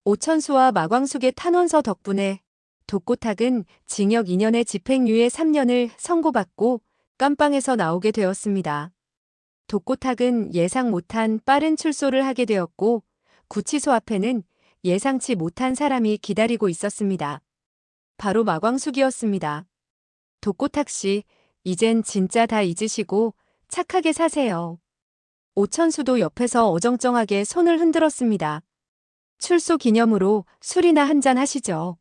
오천수와 마광숙의 탄원서 덕분에 독고탁은 징역 2년에 집행유예 3년을 선고받고 깜빵에서 나오게 되었습니다. 독고탁은 예상 못한 빠른 출소를 하게 되었고 구치소 앞에는 예상치 못한 사람이 기다리고 있었습니다. 바로 마광숙이었습니다. 독고탁 씨, 이젠 진짜 다 잊으시고 착하게 사세요. 오천수도 옆에서 어정쩡하게 손을 흔들었습니다. 출소 기념으로 술이나 한잔 하시죠.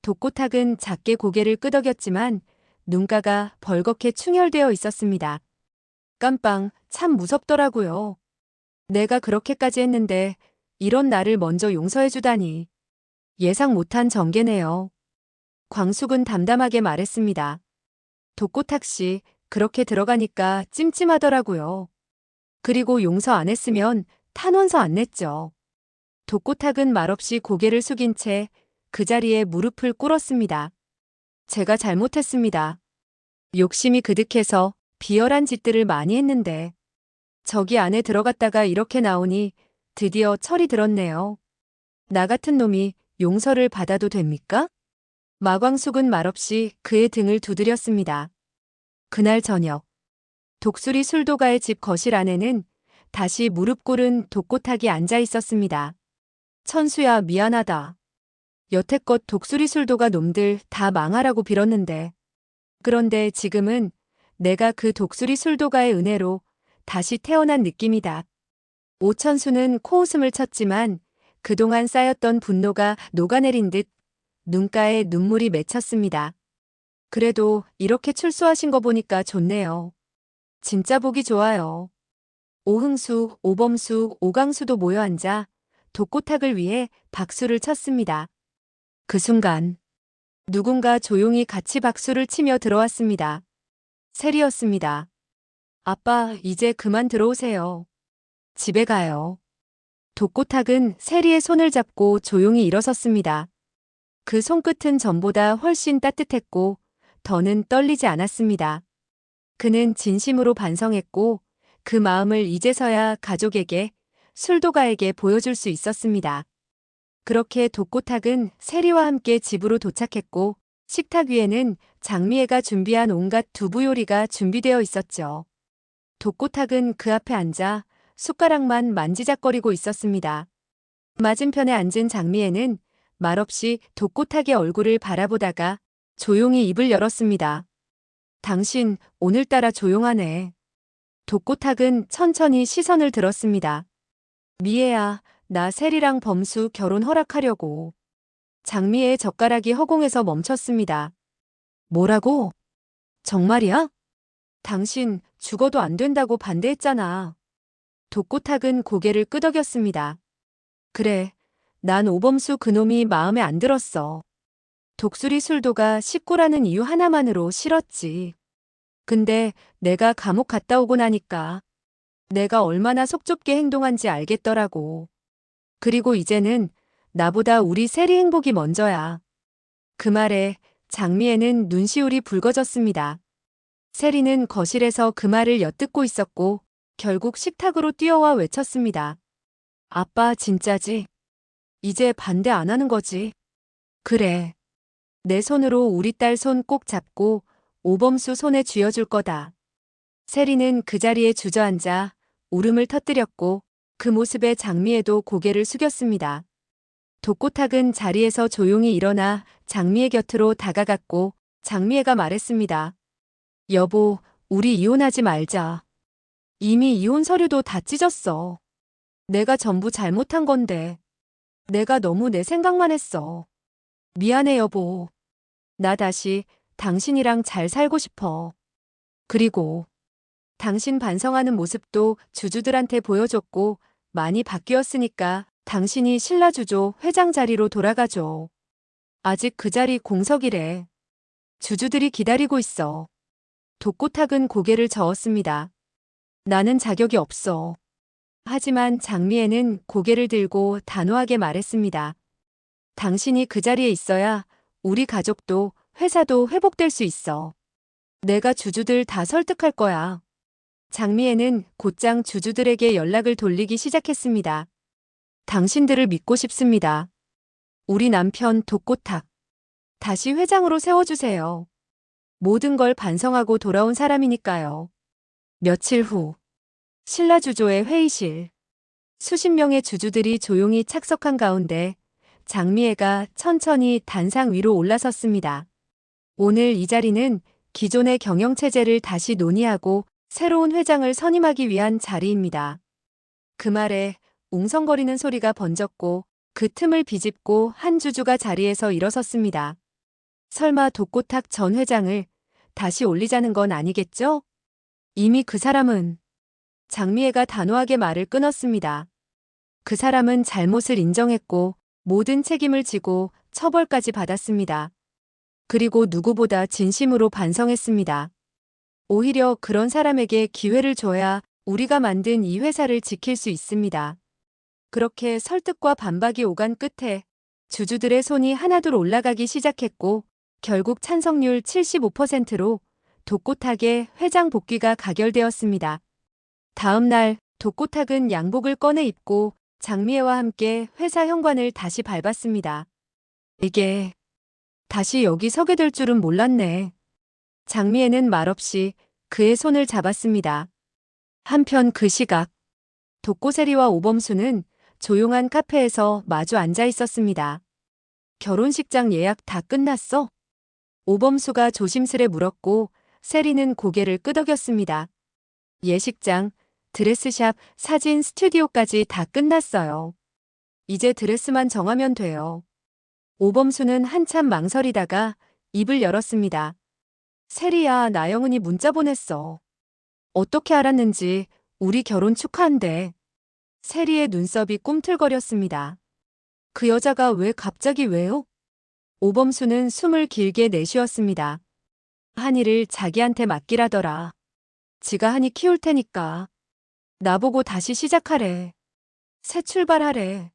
독고탁은 작게 고개를 끄덕였지만 눈가가 벌겋게 충혈되어 있었습니다. 깜빵, 참 무섭더라고요. 내가 그렇게까지 했는데 이런 나를 먼저 용서해주다니. 예상 못한 전개네요. 광숙은 담담하게 말했습니다. 독고탁 씨, 그렇게 들어가니까 찜찜하더라고요. 그리고 용서 안 했으면 탄원서 안 냈죠. 독고탁은 말없이 고개를 숙인 채 그 자리에 무릎을 꿇었습니다. 제가 잘못했습니다. 욕심이 그득해서 비열한 짓들을 많이 했는데 저기 안에 들어갔다가 이렇게 나오니 드디어 철이 들었네요. 나 같은 놈이 용서를 받아도 됩니까? 마광숙은 말없이 그의 등을 두드렸습니다. 그날 저녁 독수리 술도가의 집 거실 안에는 다시 무릎 꿇은 독고탁이 앉아 있었습니다. 천수야, 미안하다. 여태껏 독수리 술도가 놈들 다 망하라고 빌었는데. 그런데 지금은 내가 그 독수리 술도가의 은혜로 다시 태어난 느낌이다. 오천수는 코웃음을 쳤지만 그동안 쌓였던 분노가 녹아내린 듯 눈가에 눈물이 맺혔습니다. 그래도 이렇게 출소하신 거 보니까 좋네요. 진짜 보기 좋아요. 오흥수, 오범수, 오강수도 모여 앉아 독고탁을 위해 박수를 쳤습니다. 그 순간 누군가 조용히 같이 박수를 치며 들어왔습니다. 세리였습니다. 아빠, 이제 그만 들어오세요. 집에 가요. 독고탁은 세리의 손을 잡고 조용히 일어섰습니다. 그 손끝은 전보다 훨씬 따뜻했고 더는 떨리지 않았습니다. 그는 진심으로 반성했고 그 마음을 이제서야 가족에게, 술도가에게 보여줄 수 있었습니다. 그렇게 독고탁은 세리와 함께 집으로 도착했고 식탁 위에는 장미애가 준비한 온갖 두부 요리가 준비되어 있었죠. 독고탁은 그 앞에 앉아 숟가락만 만지작거리고 있었습니다. 맞은편에 앉은 장미애는 말없이 독고탁의 얼굴을 바라보다가 조용히 입을 열었습니다. 당신 오늘따라 조용하네. 독고탁은 천천히 시선을 들었습니다. 미애야, 나 세리랑 범수 결혼 허락하려고. 장미애의 젓가락이 허공에서 멈췄습니다. 뭐라고? 정말이야? 당신 죽어도 안 된다고 반대했잖아. 독고탁은 고개를 끄덕였습니다. 그래, 난 오범수 그놈이 마음에 안 들었어. 독수리 술도가 식구라는 이유 하나만으로 싫었지. 근데 내가 감옥 갔다 오고 나니까 내가 얼마나 속 좁게 행동한지 알겠더라고. 그리고 이제는 나보다 우리 세리 행복이 먼저야. 그 말에 장미애는 눈시울이 붉어졌습니다. 세리는 거실에서 그 말을 엿듣고 있었고 결국 식탁으로 뛰어와 외쳤습니다. 아빠 진짜지? 이제 반대 안 하는 거지? 그래. 내 손으로 우리 딸 손 꼭 잡고 오범수 손에 쥐어줄 거다. 세리는 그 자리에 주저앉아 울음을 터뜨렸고 그 모습에 장미애도 고개를 숙였습니다. 독고탁은 자리에서 조용히 일어나 장미애 곁으로 다가갔고 장미애가 말했습니다. 여보, 우리 이혼하지 말자. 이미 이혼 서류도 다 찢었어. 내가 전부 잘못한 건데. 내가 너무 내 생각만 했어. 미안해 여보. 나 다시 당신이랑 잘 살고 싶어. 그리고 당신 반성하는 모습도 주주들한테 보여줬고 많이 바뀌었으니까 당신이 신라주조 회장 자리로 돌아가줘. 아직 그 자리 공석이래. 주주들이 기다리고 있어. 독고탁은 고개를 저었습니다. 나는 자격이 없어. 하지만 장미애는 고개를 들고 단호하게 말했습니다. 당신이 그 자리에 있어야 우리 가족도 회사도 회복될 수 있어. 내가 주주들 다 설득할 거야. 장미애는 곧장 주주들에게 연락을 돌리기 시작했습니다. 당신들을 믿고 싶습니다. 우리 남편 독고탁. 다시 회장으로 세워주세요. 모든 걸 반성하고 돌아온 사람이니까요. 며칠 후, 신라주조의 회의실. 수십 명의 주주들이 조용히 착석한 가운데 장미애가 천천히 단상 위로 올라섰습니다. 오늘 이 자리는 기존의 경영체제를 다시 논의하고 새로운 회장을 선임하기 위한 자리입니다. 그 말에 웅성거리는 소리가 번졌고 그 틈을 비집고 한 주주가 자리에서 일어섰습니다. 설마 독고탁 전 회장을 다시 올리자는 건 아니겠죠? 이미 그 사람은 장미애가 단호하게 말을 끊었습니다. 그 사람은 잘못을 인정했고 모든 책임을 지고 처벌까지 받았습니다. 그리고 누구보다 진심으로 반성했습니다. 오히려 그런 사람에게 기회를 줘야 우리가 만든 이 회사를 지킬 수 있습니다. 그렇게 설득과 반박이 오간 끝에 주주들의 손이 하나둘 올라가기 시작했고 결국 찬성률 75%로 독고탁의 회장 복귀가 가결되었습니다. 다음 날 독고탁은 양복을 꺼내 입고 장미애와 함께 회사 현관을 다시 밟았습니다. 이게 다시 여기 서게 될 줄은 몰랐네. 장미애는 말없이 그의 손을 잡았습니다. 한편 그 시각 독고세리와 오범수는 조용한 카페에서 마주 앉아 있었습니다. 결혼식장 예약 다 끝났어? 오범수가 조심스레 물었고 세리는 고개를 끄덕였습니다. 예식장, 드레스샵, 사진, 스튜디오까지 다 끝났어요. 이제 드레스만 정하면 돼요. 오범수는 한참 망설이다가 입을 열었습니다. 세리야, 나영은이 문자 보냈어. 어떻게 알았는지 우리 결혼 축하한대. 세리의 눈썹이 꿈틀거렸습니다. 그 여자가 왜 갑자기 왜요? 오범수는 숨을 길게 내쉬었습니다. 한이를 자기한테 맡기라더라. 지가 한이 키울 테니까. 나보고 다시 시작하래. 새 출발하래.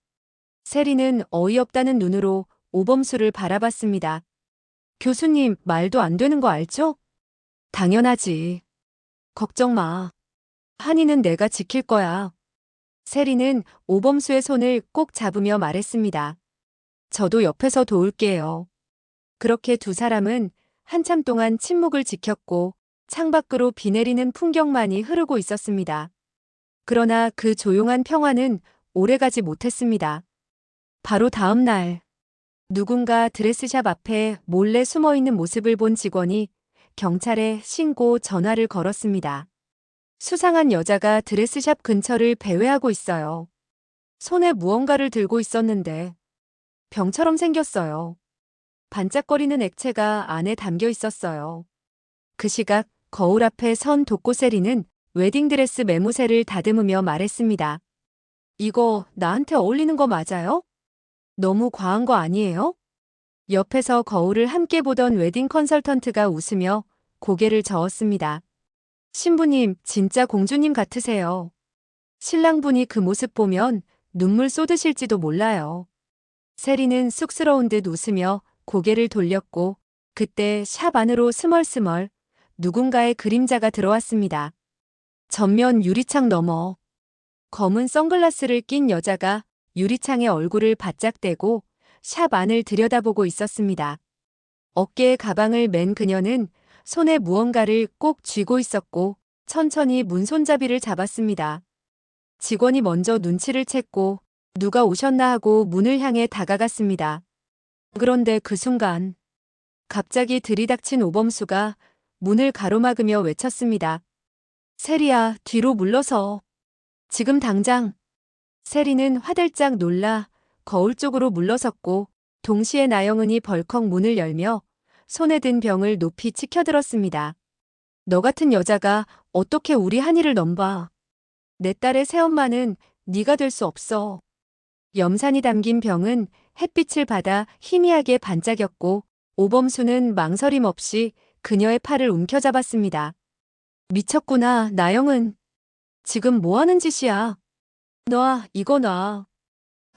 세리는 어이없다는 눈으로 오범수를 바라봤습니다. 교수님, 말도 안 되는 거 알죠? 당연하지. 걱정 마. 한이는 내가 지킬 거야. 세리는 오범수의 손을 꼭 잡으며 말했습니다. 저도 옆에서 도울게요. 그렇게 두 사람은 한참 동안 침묵을 지켰고 창밖으로 비 내리는 풍경만이 흐르고 있었습니다. 그러나 그 조용한 평화는 오래가지 못했습니다. 바로 다음 날, 누군가 드레스샵 앞에 몰래 숨어있는 모습을 본 직원이 경찰에 신고 전화를 걸었습니다. 수상한 여자가 드레스샵 근처를 배회하고 있어요. 손에 무언가를 들고 있었는데 병처럼 생겼어요. 반짝거리는 액체가 안에 담겨 있었어요. 그 시각 거울 앞에 선 독고세리는 웨딩드레스 매무새를 다듬으며 말했습니다. 이거 나한테 어울리는 거 맞아요? 너무 과한 거 아니에요? 옆에서 거울을 함께 보던 웨딩 컨설턴트가 웃으며 고개를 저었습니다. 신부님, 진짜 공주님 같으세요. 신랑분이 그 모습 보면 눈물 쏟으실지도 몰라요. 세리는 쑥스러운 듯 웃으며 고개를 돌렸고 그때 샵 안으로 스멀스멀 누군가의 그림자가 들어왔습니다. 전면 유리창 너머 검은 선글라스를 낀 여자가 유리창에 얼굴을 바짝 대고 샵 안을 들여다보고 있었습니다. 어깨에 가방을 맨 그녀는 손에 무언가를 꼭 쥐고 있었고 천천히 문손잡이를 잡았습니다. 직원이 먼저 눈치를 챘고 누가 오셨나 하고 문을 향해 다가갔습니다. 그런데 그 순간 갑자기 들이닥친 오범수가 문을 가로막으며 외쳤습니다. 세리야, 뒤로 물러서. 지금 당장. 세리는 화들짝 놀라 거울 쪽으로 물러섰고 동시에 나영은이 벌컥 문을 열며 손에 든 병을 높이 치켜들었습니다. 너 같은 여자가 어떻게 우리 한이를 넘봐. 내 딸의 새엄마는 네가 될 수 없어. 염산이 담긴 병은 햇빛을 받아 희미하게 반짝였고 오범수는 망설임 없이 그녀의 팔을 움켜잡았습니다. 미쳤구나, 나영은. 지금 뭐 하는 짓이야. 놔, 이거 놔.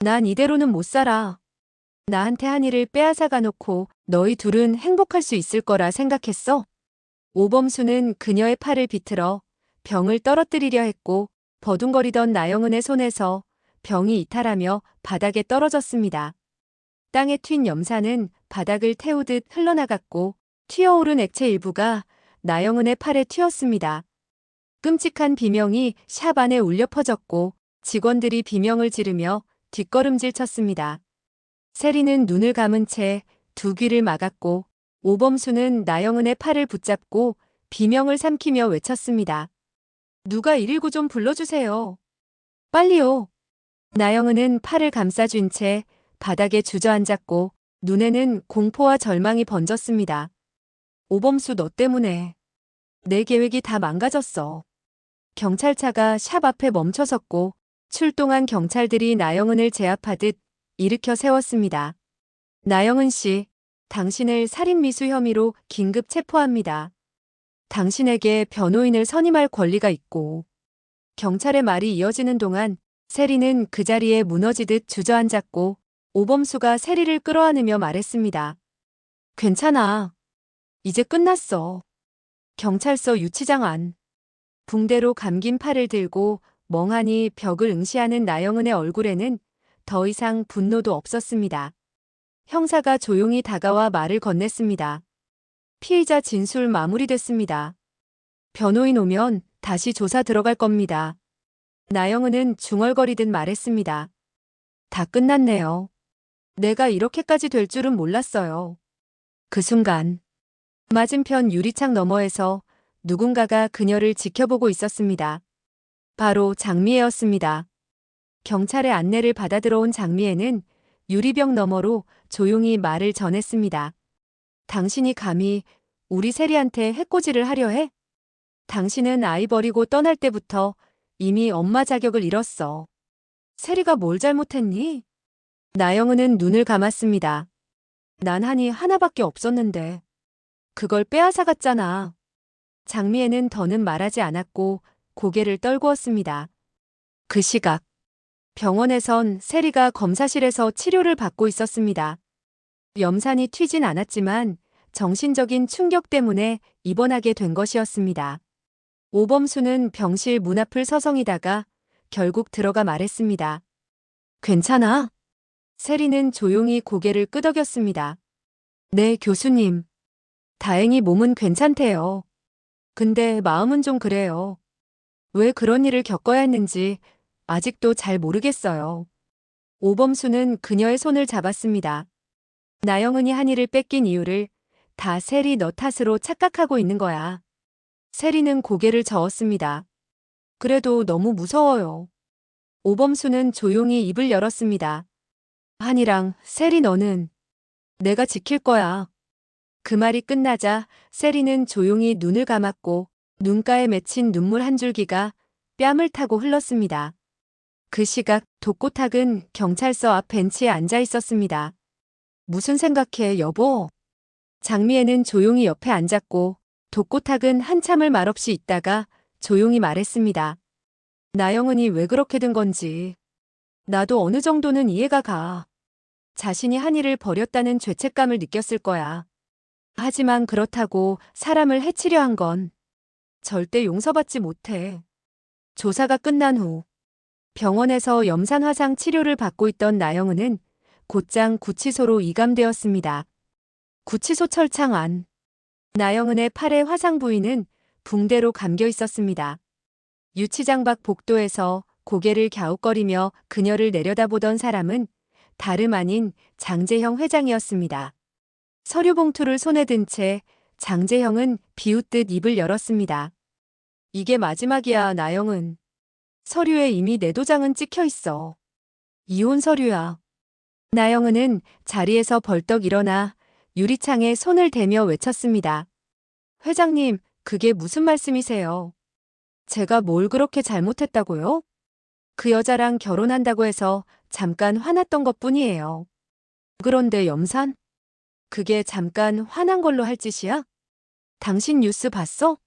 난 이대로는 못 살아. 나한테 한이를 빼앗아가 놓고 너희 둘은 행복할 수 있을 거라 생각했어? 오범수는 그녀의 팔을 비틀어 병을 떨어뜨리려 했고 버둥거리던 나영은의 손에서 병이 이탈하며 바닥에 떨어졌습니다. 땅에 튄 염산은 바닥을 태우듯 흘러나갔고 튀어오른 액체 일부가 나영은의 팔에 튀었습니다. 끔찍한 비명이 샵 안에 울려 퍼졌고 직원들이 비명을 지르며 뒷걸음질 쳤습니다. 세리는 눈을 감은 채 두 귀를 막았고 오범수는 나영은의 팔을 붙잡고 비명을 삼키며 외쳤습니다. 누가 119 좀 불러주세요. 빨리요. 나영은은 팔을 감싸쥔 채 바닥에 주저앉았고 눈에는 공포와 절망이 번졌습니다. 오범수 너 때문에 내 계획이 다 망가졌어. 경찰차가 샵 앞에 멈춰섰고 출동한 경찰들이 나영은을 제압하듯 일으켜 세웠습니다. 나영은 씨, 당신을 살인미수 혐의로 긴급 체포합니다. 당신에게 변호인을 선임할 권리가 있고. 경찰의 말이 이어지는 동안 세리는 그 자리에 무너지듯 주저앉았고 오범수가 세리를 끌어안으며 말했습니다. 괜찮아. 이제 끝났어. 경찰서 유치장 안. 붕대로 감긴 팔을 들고 멍하니 벽을 응시하는 나영은의 얼굴에는 더 이상 분노도 없었습니다. 형사가 조용히 다가와 말을 건넸습니다. 피의자 진술 마무리됐습니다. 변호인 오면 다시 조사 들어갈 겁니다. 나영은은 중얼거리듯 말했습니다. 다 끝났네요. 내가 이렇게까지 될 줄은 몰랐어요. 그 순간 맞은편 유리창 너머에서 누군가가 그녀를 지켜보고 있었습니다. 바로 장미애였습니다. 경찰의 안내를 받아 들어온 장미애는 유리벽 너머로 조용히 말을 전했습니다. 당신이 감히 우리 세리한테 해코지를 하려 해? 당신은 아이 버리고 떠날 때부터 이미 엄마 자격을 잃었어. 세리가 뭘 잘못했니? 나영은은 눈을 감았습니다. 난 한이 하나밖에 없었는데. 그걸 빼앗아갔잖아. 장미애는 더는 말하지 않았고 고개를 떨구었습니다. 그 시각 병원에선 세리가 검사실에서 치료를 받고 있었습니다. 염산이 튀진 않았지만 정신적인 충격 때문에 입원하게 된 것이었습니다. 오범수는 병실 문 앞을 서성이다가 결국 들어가 말했습니다. 괜찮아? 세리는 조용히 고개를 끄덕였습니다. 네, 교수님. 다행히 몸은 괜찮대요. 근데 마음은 좀 그래요. 왜 그런 일을 겪어야 했는지 아직도 잘 모르겠어요. 오범수는 그녀의 손을 잡았습니다. 나영은이 한이를 뺏긴 이유를 다 세리 너 탓으로 착각하고 있는 거야. 세리는 고개를 저었습니다. 그래도 너무 무서워요. 오범수는 조용히 입을 열었습니다. 한이랑 세리 너는 내가 지킬 거야. 그 말이 끝나자 세리는 조용히 눈을 감았고 눈가에 맺힌 눈물 한 줄기가 뺨을 타고 흘렀습니다. 그 시각 독고탁은 경찰서 앞 벤치에 앉아 있었습니다. 무슨 생각해, 여보? 장미애는 조용히 옆에 앉았고 독고탁은 한참을 말없이 있다가 조용히 말했습니다. 나영은이 왜 그렇게 된 건지. 나도 어느 정도는 이해가 가. 자신이 한이를 버렸다는 죄책감을 느꼈을 거야. 하지만 그렇다고 사람을 해치려 한 건 절대 용서받지 못해. 조사가 끝난 후 병원에서 염산 화상 치료를 받고 있던 나영은은 곧장 구치소로 이감되었습니다. 구치소 철창 안. 나영은의 팔의 화상 부위는 붕대로 감겨 있었습니다. 유치장 밖 복도에서 고개를 갸웃거리며 그녀를 내려다보던 사람은 다름 아닌 장재형 회장이었습니다. 서류 봉투를 손에 든 채 장재형은 비웃듯 입을 열었습니다. 이게 마지막이야, 나영은. 서류에 이미 내 도장은 찍혀 있어. 이혼 서류야. 나영은은 자리에서 벌떡 일어나 유리창에 손을 대며 외쳤습니다. 회장님, 그게 무슨 말씀이세요? 제가 뭘 그렇게 잘못했다고요? 그 여자랑 결혼한다고 해서 잠깐 화났던 것뿐이에요. 그런데 염산? 그게 잠깐 화난 걸로 할 짓이야? 당신 뉴스 봤어?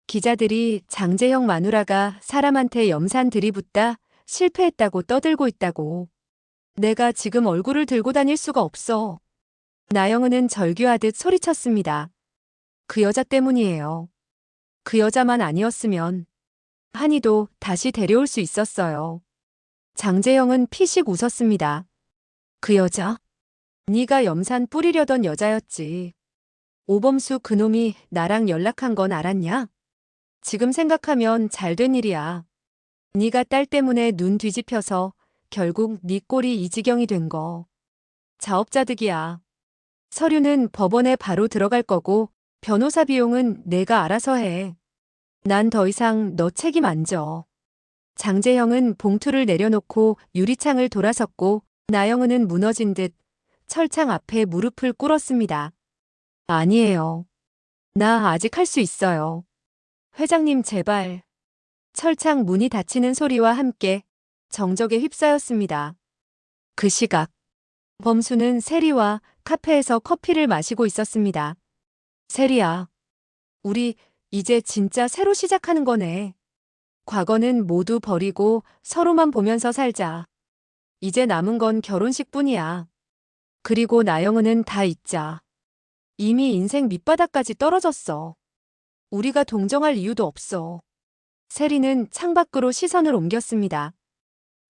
기자들이 장재형 마누라가 사람한테 염산 들이붓다 실패했다고 떠들고 있다고. 내가 지금 얼굴을 들고 다닐 수가 없어. 나영은은 절규하듯 소리쳤습니다. 그 여자 때문이에요. 그 여자만 아니었으면 한이도 다시 데려올 수 있었어요. 장재형은 피식 웃었습니다. 그 여자? 네가 염산 뿌리려던 여자였지. 오범수 그놈이 나랑 연락한 건 알았냐? 지금 생각하면 잘된 일이야. 네가 딸 때문에 눈 뒤집혀서 결국 네 꼴이 이 지경이 된 거. 자업자득이야. 서류는 법원에 바로 들어갈 거고 변호사 비용은 내가 알아서 해. 난 더 이상 너 책임 안 져. 장재형은 봉투를 내려놓고 유리창을 돌아섰고 나영은은 무너진 듯 철창 앞에 무릎을 꿇었습니다. 아니에요. 나 아직 할 수 있어요. 회장님 제발. 철창 문이 닫히는 소리와 함께 정적에 휩싸였습니다. 그 시각 범수는 세리와 카페에서 커피를 마시고 있었습니다. 세리야, 우리 이제 진짜 새로 시작하는 거네. 과거는 모두 버리고 서로만 보면서 살자. 이제 남은 건 결혼식뿐이야. 그리고 나영은은 다 잊자. 이미 인생 밑바닥까지 떨어졌어. 우리가 동정할 이유도 없어. 세리는 창밖으로 시선을 옮겼습니다.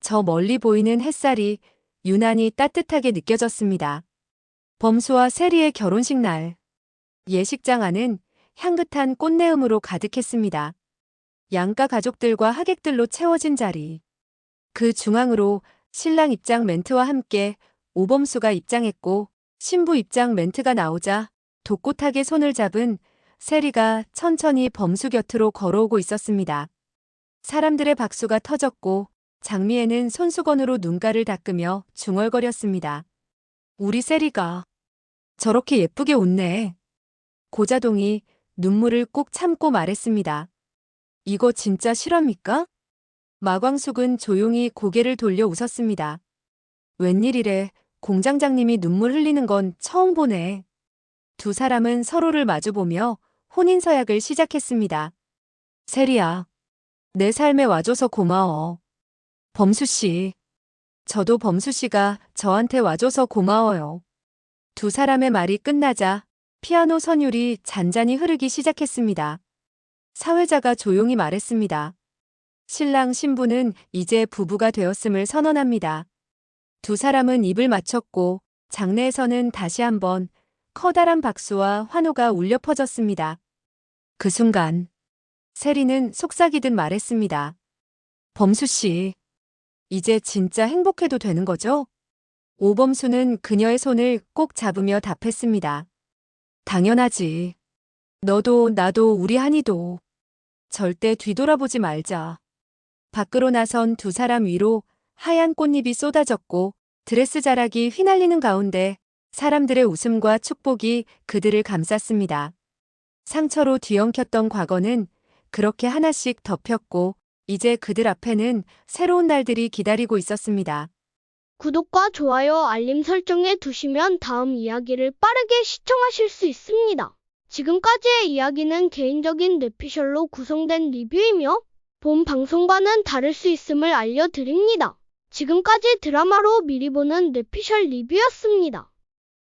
저 멀리 보이는 햇살이 유난히 따뜻하게 느껴졌습니다. 범수와 세리의 결혼식 날. 예식장 안은 향긋한 꽃내음으로 가득했습니다. 양가 가족들과 하객들로 채워진 자리. 그 중앙으로 신랑 입장 멘트와 함께 오범수가 입장했고 신부 입장 멘트가 나오자 독꽃하게 손을 잡은 세리가 천천히 범수 곁으로 걸어오고 있었습니다. 사람들의 박수가 터졌고 장미애는 손수건으로 눈가를 닦으며 중얼거렸습니다. 우리 세리가 저렇게 예쁘게 웃네. 고자동이 눈물을 꾹 참고 말했습니다. 이거 진짜 실화입니까? 마광숙은 조용히 고개를 돌려 웃었습니다. 웬일이래, 공장장님이 눈물 흘리는 건 처음 보네. 두 사람은 서로를 마주보며 혼인서약을 시작했습니다. 세리야, 내 삶에 와줘서 고마워. 범수씨, 저도 범수씨가 저한테 와줘서 고마워요. 두 사람의 말이 끝나자 피아노 선율이 잔잔히 흐르기 시작했습니다. 사회자가 조용히 말했습니다. 신랑 신부는 이제 부부가 되었음을 선언합니다. 두 사람은 입을 맞췄고 장내에서는 다시 한번 커다란 박수와 환호가 울려 퍼졌습니다. 그 순간 세리는 속삭이듯 말했습니다. 범수씨, 이제 진짜 행복해도 되는 거죠? 오범수는 그녀의 손을 꼭 잡으며 답했습니다. 당연하지. 너도 나도 우리 한이도. 절대 뒤돌아보지 말자. 밖으로 나선 두 사람 위로 하얀 꽃잎이 쏟아졌고 드레스 자락이 휘날리는 가운데 사람들의 웃음과 축복이 그들을 감쌌습니다. 상처로 뒤엉켰던 과거는 그렇게 하나씩 덮였고 이제 그들 앞에는 새로운 날들이 기다리고 있었습니다. 구독과 좋아요, 알림 설정해 두시면 다음 이야기를 빠르게 시청하실 수 있습니다. 지금까지의 이야기는 개인적인 뇌피셜로 구성된 리뷰이며 본 방송과는 다를 수 있음을 알려드립니다. 지금까지 드라마로 미리 보는 뇌피셜 리뷰였습니다.